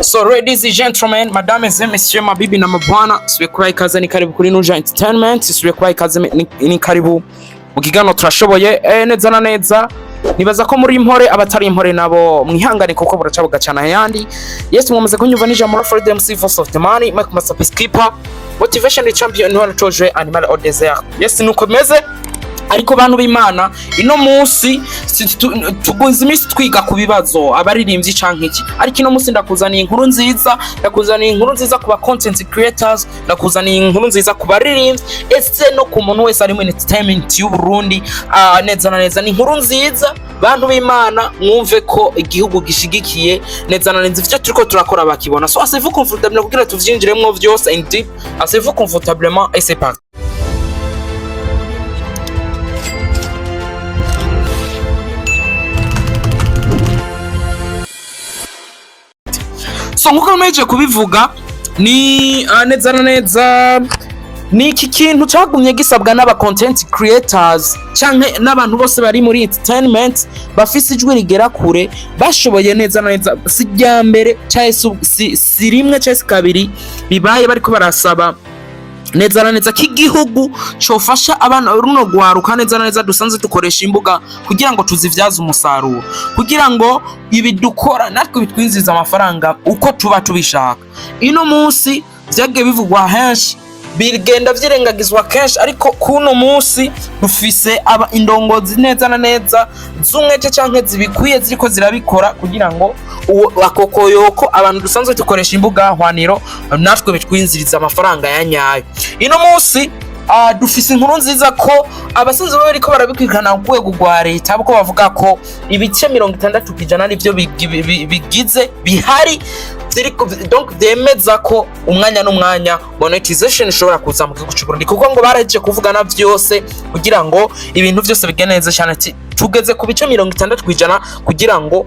So ladies and gentlemen, madame et messieurs, mabibi na mabwana, subiye kubaha ikaze ni karibu kuri Nuja Entertainment, subiye kubaha ikaze ni karibu mu kiganiro turashoboye neza na neza. Nibaza ko muri impore abatari impore nabo mwihangane kuko buracabuga cyane ayandi. Yes, mwamaze kunyumva n'ijambo Freedom Force of the Money, Make Master Peacekeeper, Motivation Champion Ntwara Toje Animal au Desert. Yes, nuko meze ariko bantu b'Imana ino munsi tugunze imisi twiga ku bibazo abaririmbyi canke iki, ariko ino munsi ndakuzaniye inkuru nziza ku ba content creators, ndakuzaniye inkuru nziza ku baririmbyi ese no ku muntu wese ari mu entertainment y'u Burundi. Neza na neza ni inkuru nziza bantu b'Imana, mwumve ko igihugu gishigikiye neza na neza ivyo turiko turakora bakibona. So assez-vous confortablement kugira tuvyinjiremwo vyose in deep, assez-vous confortablement et c'est parti. So nkuko mweje kubivuga ni neza na neza ni iki kintu cyagumye gisabwa n'aba content creators canke n'abantu bose bari muri entertainment bafise ijwi rigera kure, bashoboye neza na neza sijya mbere si rimwe cyese kabiri bibaye bariko barasaba neza na neza k'igihugu cofasha abana runo gwaruka neza na neza dusanze dukoresha imbuga kugira ngo tuzivyaze umusaruro, kugira ngo ibi dukora natwe bitwinjiza amafaranga uko tuba tubishaka. Ino munsi vyagiye bivugwa henshi bigenda vyirengagizwa kenshi, ariko kuno munsi dufise aba indongozi neza na neza zumwete canke zibikwiye ziriko zirabikora kugira ngo akokoyoko abantu dusanzwe dukoresha imbuga hwaniro natwe bitwinziriza amafaranga ya nyayo. Ino munsi dufise inkuru nziza ko abasanzwe bariko barabikwikana ku rwego rwa leta bako bavuga ko ibice 60% nivyo bigize bihari donc demeza ko umwanya n'umwanya monetization ishobora kuza mu gihugu cy'u Burundi, kuko ngo baraje kuvugana vyose kugira ngo ibintu vyose bigene neza cyane. Tugeze ku bice 60% kugira ngo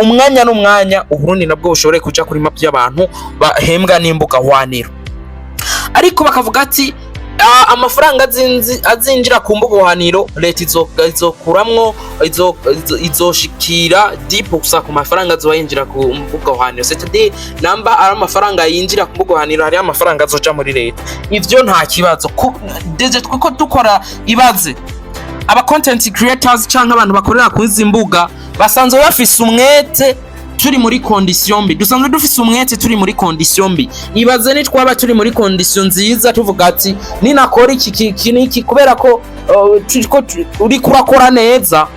umwanya n'umwanya Uburundi nabwo bushobore kuja kuri map y'abantu bahembwa n'imbuga hwaniro. Ariko bakavuga ati amafaranga azinjira ku mbuga hwaniro leta izokuramwo izoshikira deep gusa ku mafaranga azoyinjira ku mbuga hwaniro. C'est-à-dire namba ari amafaranga yinjira ku mbuga hwaniro hari amafaranga azoja muri leta. Ivyo nta kibazo deje twiko dukora ibaze aba content creators canke abantu bakorera ku izi mbuga basanzwe bafise umwete turi muri condition mbi, dusanzwe dufise umwete turi muri condition mbi. Ibaze ni twaba turi muri condition nziza tuvuga ati ni nakora iki kubera ko uri kurakora neza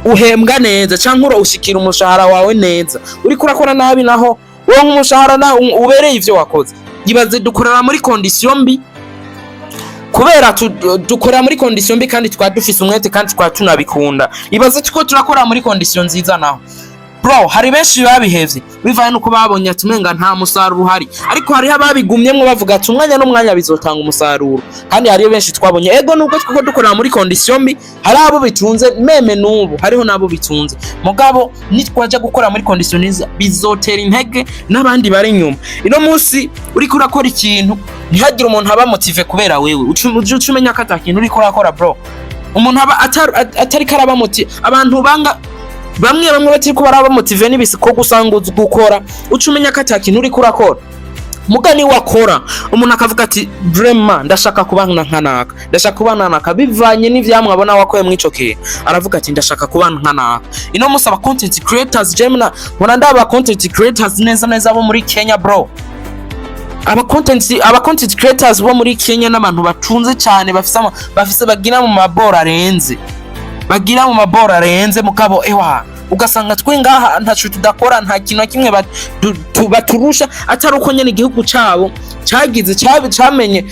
uhembwa neza canke ushikira umushahara wawe neza, uri kurakora nabi naho wo nk'umushahara na ubereye ivyo wakoze. Ibaze dukorera muri condition mbi kubera dukorera muri condition mbi kandi twa dufise umwete kandi twa tunabikunda. Ibaze tuko turakora muri condition nziza naho bro, hari benshi babihevye bivaye nuko babonye atumenga nta musaruro hari, ariko hari ababigumyemwe bavuga ati umwanya n'umwanya bizotanga umusaruro. Kandi hari benshi twabonye ego nubwo twiko dukorera muri condition mbi hari abo bitunze meme nubu hariho nabo bitunze, mugabo nitwaje gukora muri condition nziza bizotera intege n'abandi bari nyuma. Ino munsi uri kurakora ikintu ntihagire umuntu aba motive kubera wewe ucumenya ko atakintu uri kurakora bro, umuntu aba atari karaba motive. Abantu bamwe bati ko baraba motive n'ibisiko gusanguza gukora ucumenya ko atakintu uri kurakora mugani wakora. Umuntu akavuga ati vraiment ndashaka kubana nkanaka, ndashaka kubana naka bivanye n'ivyamwe abona wakoye mwico kintu, aravuga ati ndashaka kubana nkanaka. Ino musaba content creators Gemna ndaba content creators neza bo muri Kenya bro, aba content creators bo muri Kenya n'abantu batunze cyane bafise bagira mu mabora arenze mukabo ewa ugasanga twe ngaha ntacu tudakora nta kintu kimwe baturusha atari uko nyene igihugu cabo cagize cyamenye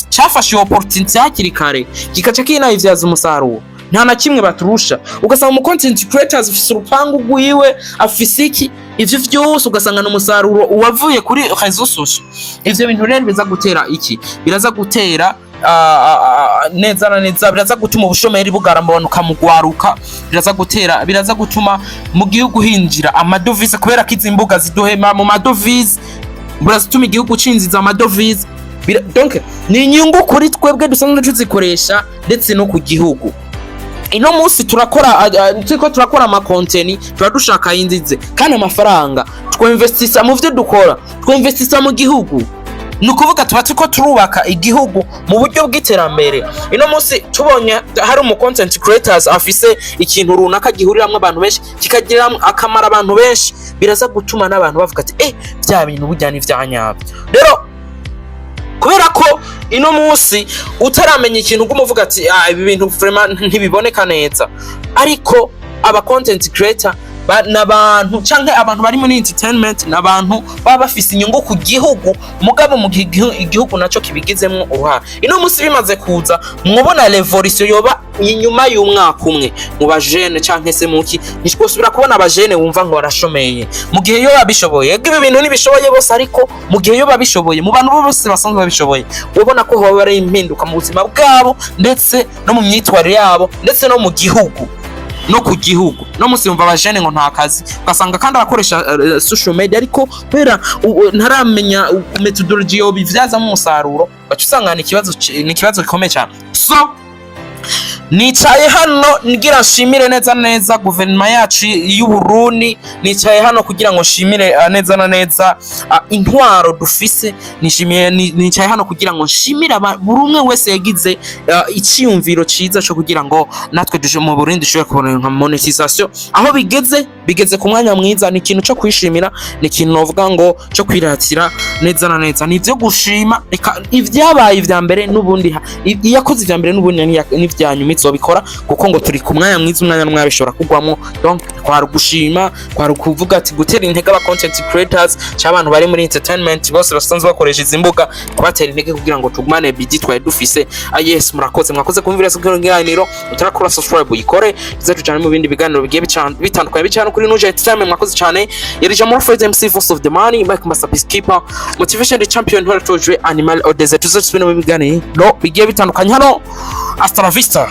cyafashe opportunity hakiri kare kikaca kinayivyaza umusaruro, nta na kimwe baturusha. Ugasanga mu content creators afise urupangu gwiwe afise iki ivyo vyose ugasanga n'umusaruro uwavuye kuri réseaux sociaux. Ivyo bintu rero biza gutera iki, biraza gutera neza na neza biraza gutuma ubushomeri bugarambanuka mu gwaruka, biraza gutuma mu gihugu hinjira amadovize kubera ko izi mbuga ziduhema mu madovize, birazituma igihugu cinziza amadovize. Donc ni inyungu kuri twebwe dusanzwe tuzikoresha ndetse no ku gihugu. ino munsi turakora ama content turadushaka yinzize kandi amafaranga twinvestisa mu byo dukora, twinvestisa mu gihugu. Nukuvuga tuba tuko turubaka igihugu mu buryo bw'iterambere. Ino munsi tubonye hari umu content creators afise ikintu runaka gihuriramwe abantu benshi kikagira akamara abantu benshi, biraza gutuma n'abantu bavuga ati bya bintu bujyana ivyanyabyo. Rero kubera ko ino munsi utaramenya ikintu gumuvuga ati ibi bintu vraiment ntibiboneka neza, ariko aba content creator n'abantu canke abantu bari muri entertainment n'abantu baba bafise inyungu ku gihugu, mugabo mu igihugu naco kibigizemwo uruhara. Ino munsi bimaze kuza mwubona revolution yoba inyuma y'umwaka umwe mu bajene canke se muki nishobora kubona abajene wumva ngo barashomeye mu gihe yo babishoboye. Ibi bintu nibishoboye bose, ariko mu gihe yo babishoboye mu bantu bose basanzwe babishoboye, ubona ko hoba ari impinduka mu buzima bwabo ndetse no mu myitwarire yabo ndetse no mu gihugu no ku gihugu. No musi yumva abajene ngo nta kazi, ugasanga kandi abakoresha social media, ariko kubera ntaramenya methodology yo bivyazamo umusaruro, baca usanga ni ikibazo gikomeye cyane. So nicaye hano ngira nshimire neza guverinoma yacu y'u Burundi, nicaye hano kugira ngo nshimire neza na neza intwaro dufise, nicaye hano kugira ngo nshimire buri umwe wese yagize icyiyumviro ciza cyo kugira ngo natwe duje mu Burundi dushobore kubona monetization. Aho bigeze ku mwanya mwiza, ni ikintu cyo kwishimira, ni ikintu novuga ngo cyo kwiratira neza na neza. Ni ivyo gushima, ivyabaye ivya mbere n'ubundi yakoze ivya mbere n'ubundi n'ivyanyuma izobikora, kuko ngo turi ku mwanya mwiza, umwanya n'umwe bishobora kugwamo. Donc kwari gushima, kwari kuvuga ati gutera intege aba content creators cy'abantu bari muri entertainment bose basanzwe bakoresha izi mbuga, kubatera intege kugira ngo tugumane bidi twaye dufise. Yes, murakoze kumvira ikiganiro, utarakora subscribe uyikore, tuze tujane mu bindi biganiro bigiye bitandukanye bicana kuri Nuje Entertainment. Mwakoze cyane, yari Jamal Fred MC Force of the Money, Mike Master Peacekeeper, Motivation the Champion, Hora Tojwe Animal Odeze. Tuze tubine mu biganiro bigiye bitandukanye hano. Hasta la vista.